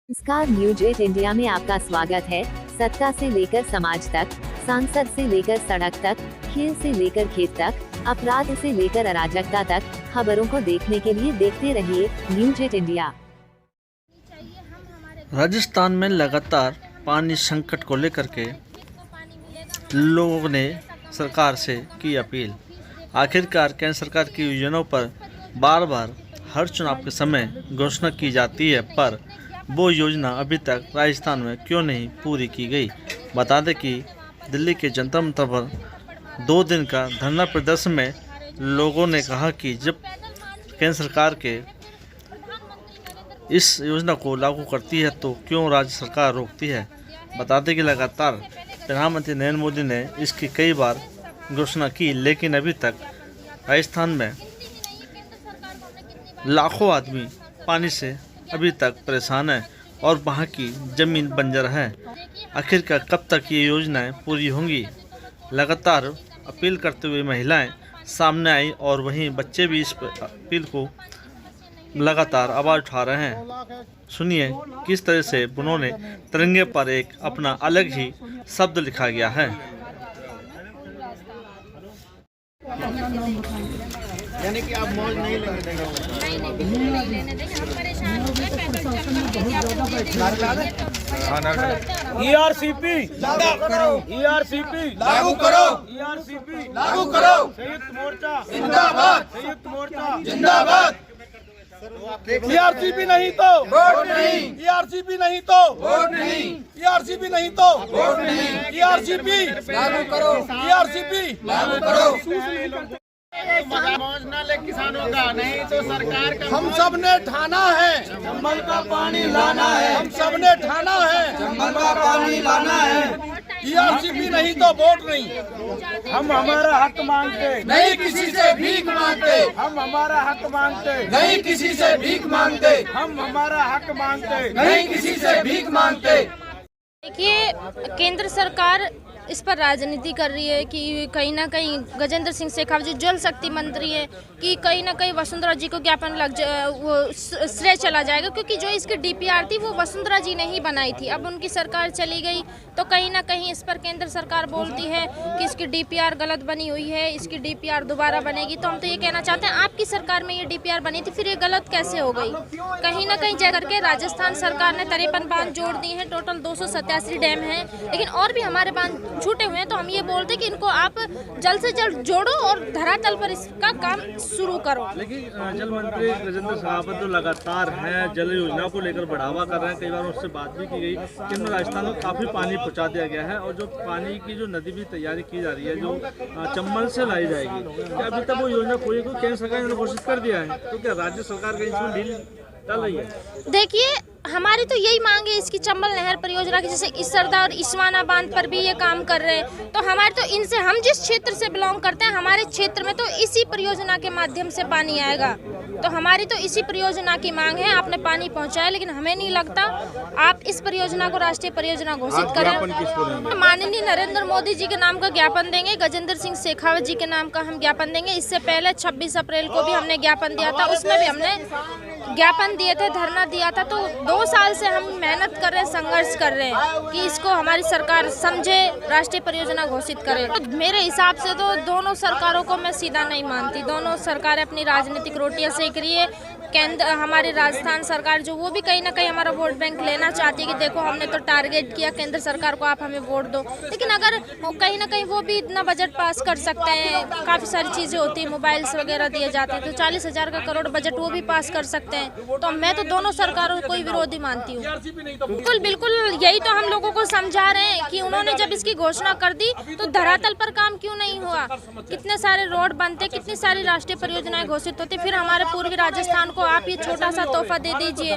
नमस्कार, news 8 India में आपका स्वागत है। सत्ता से लेकर समाज तक, सांसद से लेकर सड़क तक, खेल से लेकर खेत तक, अपराध से लेकर अराजकता तक, खबरों को देखने के लिए देखते रहिए न्यूज 8 इंडिया। राजस्थान में लगातार पानी संकट को लेकर के लोगों ने सरकार से की अपील। आखिरकार केंद्र सरकार की योजनाओं पर बार बार हर चुनाव के समय घोषणा की जाती है, पर वो योजना अभी तक राजस्थान में क्यों नहीं पूरी की गई। बता दें कि दिल्ली के जंतर मंतर पर 2 दिन का धरना प्रदर्शन में लोगों ने कहा कि जब केंद्र सरकार के इस योजना को लागू करती है तो क्यों राज्य सरकार रोकती है। बता दें कि लगातार प्रधानमंत्री नरेंद्र मोदी ने इसकी कई बार घोषणा की, लेकिन अभी तक राजस्थान में लाखों आदमी पानी से अभी तक परेशान है और वहाँ की ज़मीन बंजर है। आखिरकार कब तक ये योजनाएं पूरी होंगी। लगातार अपील करते हुए महिलाएं सामने आई और वहीं बच्चे भी इस अपील को लगातार आवाज़ उठा रहे हैं। सुनिए किस तरह से उन्होंने तिरंगे पर एक अपना अलग ही शब्द लिखा गया है। यानी कि आप मौज नहीं लेने देंगे। नहीं लेने देंगे, हम परेशान हो गए। ERCP लागू करो, ERCP लागू करो, ERCP लागू करो। संयुक्त मोर्चा जिंदाबाद, संयुक्त मोर्चा जिंदाबाद। ERCP नहीं तो वोट नहीं, ERCP नहीं तो वोट नहीं, ERCP नहीं तो वोट नहीं, ERCP लागू करो, ERCP लागू करो। मौज न ले किसानों का, नहीं तो सरकार का। हम सब ने ठाना है चंबल का पानी लाना है, हम सब ने ठाना है चंबल का पानी लाना है। ERCP नहीं तो वोट नहीं। हम हमारा हक मांगते, नहीं किसी से भीख मांगते। हम हमारा हक मांगते, नहीं किसी से भीख मांगते। हम हमारा हक मांगते, नहीं किसी से भीख मांगते। देखिए, केंद्र सरकार इस पर राजनीति कर रही है कि कहीं ना कहीं गजेंद्र सिंह शेखावत जी जल शक्ति मंत्री है कि कहीं ना कहीं वसुंधरा जी को ज्ञापन वो श्रेय चला जाएगा, क्योंकि जो इसकी DPR थी वो वसुंधरा जी ने ही बनाई थी। अब उनकी सरकार चली गई तो कहीं ना कहीं इस पर केंद्र सरकार बोलती है कि इसकी DPR गलत बनी हुई है, इसकी DPR दोबारा बनेगी। तो हम तो ये कहना चाहते हैं, आपकी सरकार में ये DPR बनी थी, फिर ये गलत कैसे हो गई। कहीं ना कहीं जगह करके राजस्थान सरकार ने 53 बांध जोड़ दिए हैं, टोटल 287 डैम हैं, लेकिन और भी हमारे बांध छूटे हुए हैं। तो हम ये बोलते कि इनको आप जल्द से जल्द जोड़ो और धरातल पर इसका काम शुरू करो। लेकिन जल मंत्री गजेंद्र शेखावत जो लगातार हैं जल योजना को लेकर बढ़ावा कर रहे हैं, कई बार उससे बात भी की गई कि राजस्थान में काफ़ी पानी पहुंचा दिया गया है और जो पानी की जो नदी भी तैयारी की जा रही है जो चंबल से लाई जाएगी, क्या अभी तक वो योजना पूरी को केंद्र सरकार ने घोषित कर दिया है, तो क्या राज्य सरकार का इसमें ढील डाल रही है। देखिए, हमारी तो यही मांग है इसकी चंबल नहर परियोजना की, जैसे इसरदा और इसवाना बांध पर भी ये काम कर रहे हैं। तो हमारे तो इनसे, हम जिस क्षेत्र से बिलोंग करते हैं, हमारे क्षेत्र में तो इसी परियोजना के माध्यम से पानी आएगा। तो हमारी तो इसी परियोजना की मांग है। आपने पानी पहुंचाया, लेकिन हमें नहीं लगता आप इस परियोजना को राष्ट्रीय परियोजना घोषित करें। माननीय नरेंद्र मोदी जी के नाम का ज्ञापन देंगे, गजेंद्र सिंह शेखावत जी के नाम का हम ज्ञापन देंगे। इससे पहले 26 अप्रैल को भी हमने ज्ञापन दिया था, उसमें भी हमने ज्ञापन दिए थे, धरना दिया था। तो 2 साल से हम मेहनत कर रहे हैं, संघर्ष कर रहे हैं कि इसको हमारी सरकार समझे, राष्ट्रीय परियोजना घोषित करे। तो मेरे हिसाब से तो दोनों सरकारों को मैं सीधा नहीं मानती। दोनों सरकारें अपनी राजनीतिक रोटियां सेक रही है। केंद्र, हमारी राजस्थान सरकार जो, वो भी कहीं ना कहीं हमारा वोट बैंक लेना चाहती है कि देखो हमने तो टारगेट किया केंद्र सरकार को, आप हमें वोट दो। लेकिन अगर कहीं ना कहीं वो भी इतना बजट पास कर सकते हैं, काफ़ी सारी चीज़ें होती हैं, मोबाइल्स वगैरह दिए जाते हैं, तो 40,000 का करोड़ बजट वो भी पास कर सकते हैं। तो मैं तो दोनों सरकारों को ही विरोधी मानती हूँ। बिल्कुल बिल्कुल, यही तो हम लोगों को समझा रहे हैं कि उन्होंने जब इसकी घोषणा कर दी तो धरातल पर काम क्यों नहीं हुआ। कितने सारे रोड बनते, कितनी सारी राष्ट्रीय परियोजनाएं घोषित होती, फिर हमारे पूर्वी राजस्थान को आप ये छोटा सा तोहफा दे दीजिए।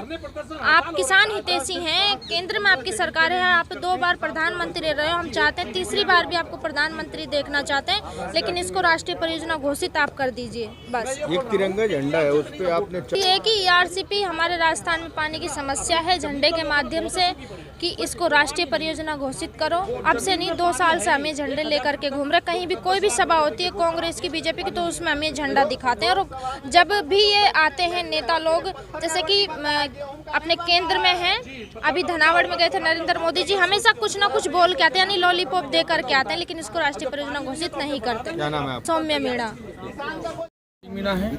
आप किसान हितैषी हैं, केंद्र में आपकी सरकार है, आप 2 बार प्रधानमंत्री रहे हो। हम चाहते हैं 3री बार भी आपको प्रधानमंत्री देखना चाहते हैं, लेकिन इसको राष्ट्रीय परियोजना घोषित आप कर दीजिए। बस एक तिरंगा झंडा है, उस पे आपने ये कि ERCP हमारे राजस्थान में पानी की समस्या है, झंडे के माध्यम से कि इसको राष्ट्रीय परियोजना घोषित करो। अब से नहीं, 2 साल से हमें झंडे लेकर के घूम रहे। कहीं भी कोई भी सभा होती है कांग्रेस की, बीजेपी की, तो उसमें हमें झंडा दिखाते हैं। और जब भी ये आते हैं नेता लोग जैसे कि अपने केंद्र में हैं, अभी धनावड़ में गए थे नरेंद्र मोदी जी, हमेशा कुछ ना कुछ बोल के आते हैं, यानी लॉलीपॉप दे करके आते हैं, लेकिन इसको राष्ट्रीय परियोजना घोषित नहीं करते। क्या नाम है आपका? सौम्या मीणा। मीना है,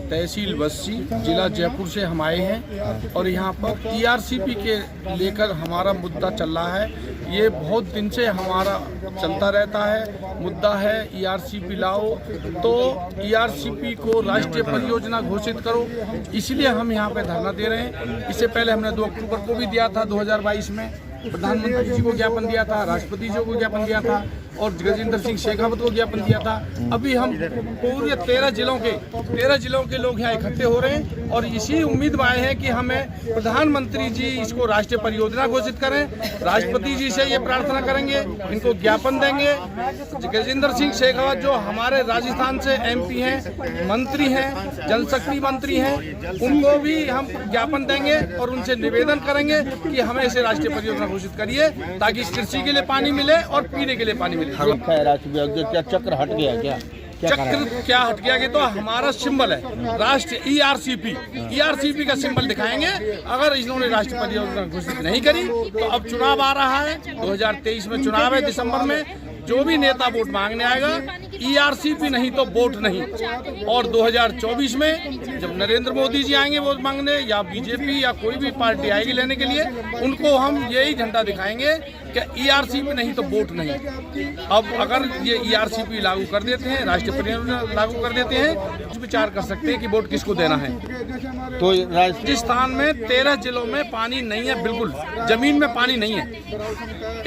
तहसील बस्सी, जिला जयपुर से हम आए हैं और यहाँ पर ERCP के लेकर हमारा मुद्दा चल रहा है। ये बहुत दिन से हमारा चलता रहता है, मुद्दा है ERCP लाओ, तो ERCP को राष्ट्रीय परियोजना घोषित करो, इसलिए हम यहाँ पे धरना दे रहे हैं। इससे पहले हमने 2 अक्टूबर को भी दिया था 2022 में, प्रधानमंत्री जी को ज्ञापन दिया था, राष्ट्रपति जी को ज्ञापन दिया था और गजेंद्र सिंह शेखावत को ज्ञापन दिया था। अभी हम पूरे 13 जिलों के लोग यहाँ इकट्ठे हो रहे हैं और इसी उम्मीद में आए हैं कि हमें प्रधानमंत्री जी इसको राष्ट्रीय परियोजना घोषित करें। राष्ट्रपति जी से ये प्रार्थना करेंगे, इनको ज्ञापन देंगे। गजेंद्र सिंह शेखावत जो हमारे राजस्थान से MP हैं, मंत्री हैं, जल शक्ति मंत्री हैं, उनको भी हम ज्ञापन देंगे और उनसे निवेदन करेंगे कि हमें इसे राष्ट्रीय परियोजना घोषित करिए ताकि कृषि के लिए पानी मिले और पीने के लिए पानी मिले। क्या चक्र हट गया? चक्र क्या हट गया? तो हमारा सिंबल है राष्ट्रीय ERCP का सिंबल दिखाएंगे। अगर इन्होंने राष्ट्रीय परियोजना घोषित नहीं करी तो अब चुनाव आ रहा है, 2023 में चुनाव है दिसंबर में, जो भी नेता वोट मांगने आएगा ERCP नहीं तो वोट नहीं। और 2024 में जब नरेंद्र मोदी जी आएंगे वोट मांगने या BJP या कोई भी पार्टी आएगी लेने के लिए, उनको हम यही झंडा दिखाएंगे कि ERCP नहीं तो वोट नहीं। अब अगर ये ERCP लागू कर देते हैं, राष्ट्रीय परियोजना लागू कर देते हैं, कुछ विचार कर सकते हैं कि वोट किसको देना है। तो राजस्थान में 13 जिलों में पानी नहीं है, बिल्कुल जमीन में पानी नहीं है,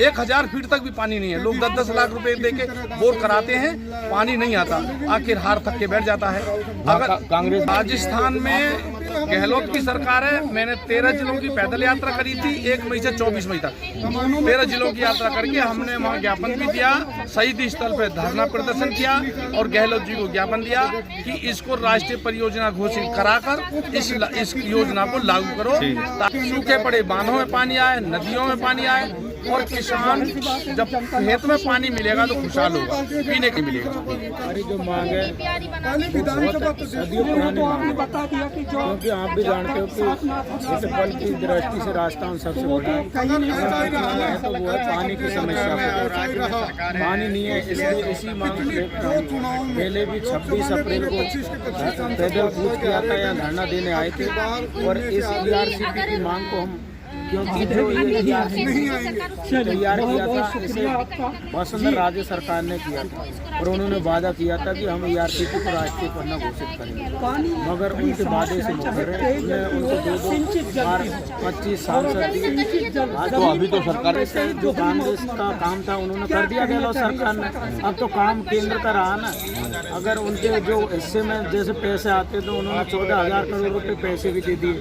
1000 फीट तक भी पानी नहीं है। लोग 10-10 लाख रुपए देके बोर कराते हैं, पानी नहीं आता, आखिर हार थक के बैठ जाता है। अगर कांग्रेस राजस्थान में गहलोत की सरकार है, मैंने 13 जिलों की पैदल यात्रा करी थी 1 मई से 24 मई तक, 13 जिलों की यात्रा करके हमने वहाँ ज्ञापन भी दिया, शहीद स्थल पर धरना प्रदर्शन किया और गहलोत जी को ज्ञापन दिया कि इसको राष्ट्रीय परियोजना घोषित कराकर इस योजना को लागू करो ताकि सूखे पड़े बांधों में पानी आए, नदियों में पानी आए और किसान जब खेत में पानी मिलेगा तो खुशहाल होगा, पीने के मिलेगा। हमारी जो मांग है सदियों पुरानी मांग है, क्योंकि आप भी जानते हो कि जैसे बल की दृष्टि से राजस्थान सबसे बड़ा है तो वो है पानी की समस्या। पानी नहीं है, इसलिए इसी मांग पहले भी 26 अप्रैल को पैदल कूच किया था या धरना देने आए थे और इस ERCP की मांग को हम, क्योंकि जो ये तैयार किया था इसे वसुंधरा राजे सरकार ने किया था और उन्होंने वादा किया था कि हम ERCP को राष्ट्रीय परियोजना घोषित करेंगे, मगर उनके वादे से मुकर रहे। उनको 25 सांसद दिए। तो अभी तो सरकार से जो कांग्रेस का काम था उन्होंने कर दिया गहलोत सरकार ने, अब तो काम केंद्र का रहा ना। अगर उनके जो हिस्से में जैसे पैसे आते तो उन्होंने 14,000 करोड़ रुपए पैसे भी दे दिए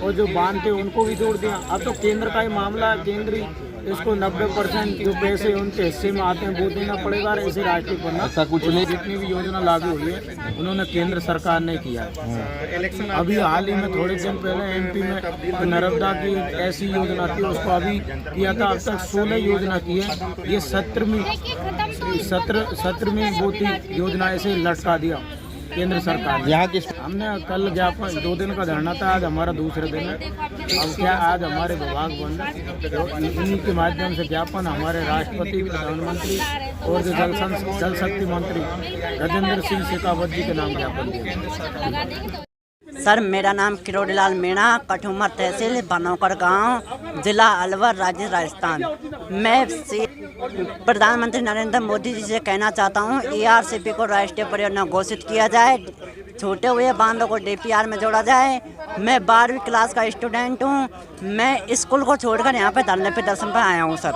और जो बांध थे उनको भी जोड़ दिया। अब तो केंद्र का ही मामला है, केंद्रीय इसको 90% जो पैसे उनके हिस्से में आते हैं वो देना पड़ेगा। ऐसे राष्ट्रीय परियोजना ऐसा कुछ नहीं, जितनी भी योजना लागू हुई है उन्होंने केंद्र सरकार ने किया। अभी हाल ही में थोड़े दिन पहले MP में नर्मदा की ऐसी योजना थी, उसको अभी किया था। अब तक 16 योजना की है, ये 17वीं वो थी योजना, ऐसे लटका दिया केंद्र सरकार ने। यहाँ की हमने कल ज्ञापन 2 दिन का धरना था, आज हमारा दूसरे दिन है। अब क्या आज हमारे विभाग बंद है, इन्हीं के माध्यम से ज्ञापन हमारे राष्ट्रपति, प्रधानमंत्री और जो जल शक्ति मंत्री गजेंद्र सिंह शेखावत जी के नाम ज्ञापन दिया। सर, मेरा नाम किरोड़ीलाल मीणा, कठुमर तहसील, बनौकर गांव, जिला अलवर, राज्य राजस्थान। मैं प्रधानमंत्री नरेंद्र मोदी जी से कहना चाहता हूं ERCP को राष्ट्रीय परियोजना घोषित किया जाए, छोटे हुए बांधों को DPR में जोड़ा जाए। मैं 12वीं क्लास का स्टूडेंट हूं, मैं स्कूल को छोड़कर यहाँ पे धरने पे दर्शन पर आया हूँ सर।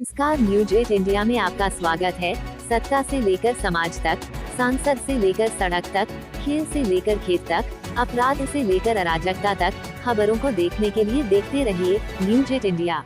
नमस्कार, न्यूज 8 इंडिया में आपका स्वागत है। सत्ता से लेकर समाज तक, सांसद से लेकर सड़क तक, खेल से लेकर खेत तक, अपराध से लेकर अराजकता तक, खबरों को देखने के लिए देखते रहिए न्यूज 8 इंडिया।